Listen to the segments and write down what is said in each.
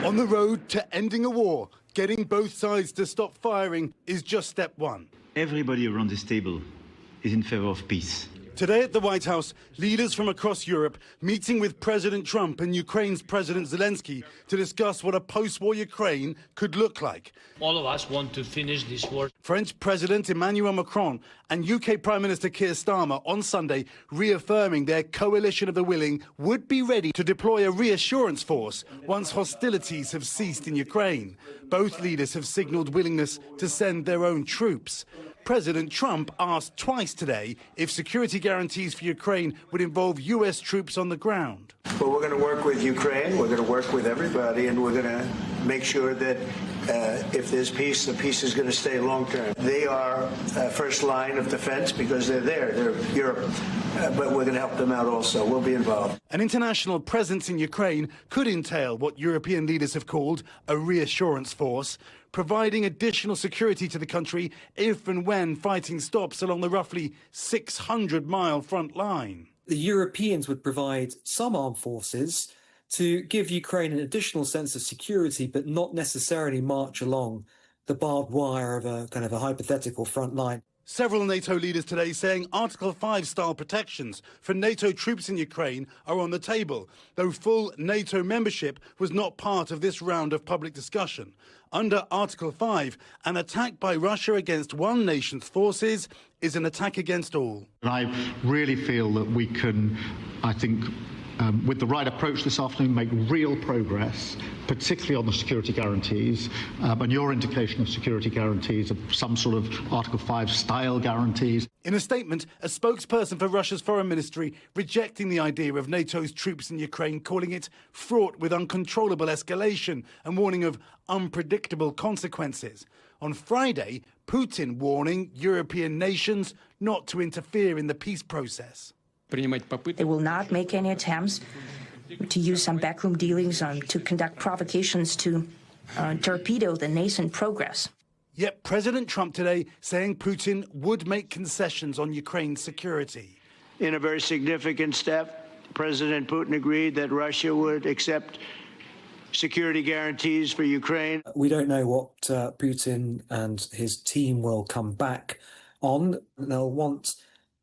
On the road to ending a war, getting both sides to stop firing is just step one. Everybody around this table is in favor of peace. Today at the White House, leaders from across Europe meeting with President Trump and Ukraine's President Zelenskyy to discuss what a post-war Ukraine could look like. All of us want to finish this war. French President Emmanuel Macron and UK Prime Minister Keir Starmer on Sunday reaffirming their coalition of the willing would be ready to deploy a reassurance force once hostilities have ceased in Ukraine. Both leaders have signalled willingness to send their own troops. President Trump asked twice today if security guarantees for Ukraine would involve US troops on the ground. Well, we're going to work with Ukraine, we're going to work with everybody, and we're going to make sure that if there's peace, the peace is going to stay long term. They are first line of defense because they're there, they're Europe, but we're going to help them out also. We'll be involved. An international presence in Ukraine could entail what European leaders have called a reassurance force, providing additional security to the country if and when fighting stops along the roughly 600-mile front line. The Europeans would provide some armed forces to give Ukraine an additional sense of security, but not necessarily march along the barbed wire of a kind of a hypothetical front line. Several NATO leaders today saying Article 5-style protections for NATO troops in Ukraine are on the table, though full NATO membership was not part of this round of public discussion. Under Article 5, an attack by Russia against one nation's forces is an attack against all. I really feel that we can, with the right approach this afternoon, make real progress, particularly on the security guarantees, and your indication of security guarantees, of some sort of Article 5 style guarantees. In a statement, a spokesperson for Russia's foreign ministry rejecting the idea of NATO's troops in Ukraine, calling it fraught with uncontrollable escalation and warning of unpredictable consequences. On Friday, Putin warning European nations not to interfere in the peace process. They will not make any attempts to use some backroom dealings to conduct provocations to torpedo the nascent progress. Yet President Trump today saying Putin would make concessions on Ukraine's security. In a very significant step, President Putin agreed that Russia would accept security guarantees for Ukraine. We don't know what Putin and his team will come back on. They'll want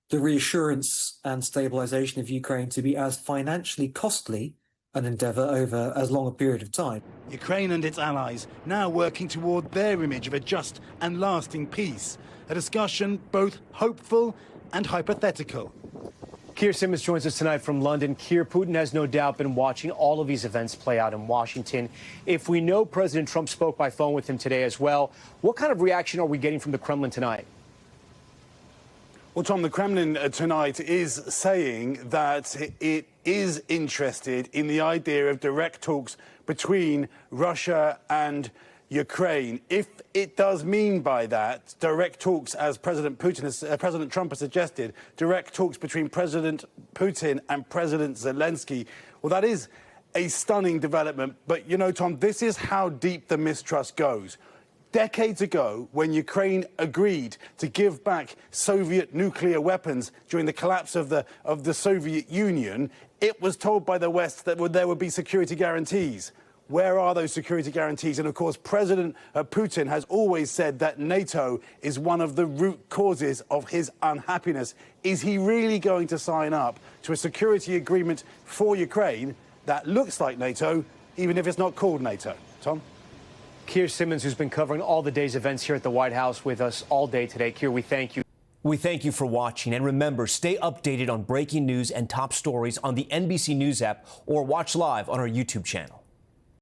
the reassurance and stabilization of Ukraine to be as financially costly an endeavor over as long a period of time. Ukraine and its allies now working toward their image of a just and lasting peace, a discussion both hopeful and hypothetical. Keir Simmons joins us tonight from London. Keir, Putin has no doubt been watching all of these events play out in Washington. If we know President Trump spoke by phone with him today as well, what kind of reaction are we getting from the Kremlin tonight? Well, Tom, the Kremlin tonight is saying that it is interested in the idea of direct talks between Russia and Ukraine. If it does mean by that direct talks, as President Trump has suggested, direct talks between President Putin and President Zelenskyy, well, that is a stunning development. But, you know, Tom, this is how deep the mistrust goes. Decades ago, when Ukraine agreed to give back Soviet nuclear weapons during the collapse of the Soviet Union, it was told by the West that there would be security guarantees. Where are those security guarantees? And of course, President Putin has always said that NATO is one of the root causes of his unhappiness. Is he really going to sign up to a security agreement for Ukraine that looks like NATO, even if it's not called NATO? Tom? Keir Simmons, who's been covering all the day's events here at the White House with us all day today. Keir, we thank you. We thank you for watching. And remember, stay updated on breaking news and top stories on the NBC News app or watch live on our YouTube channel.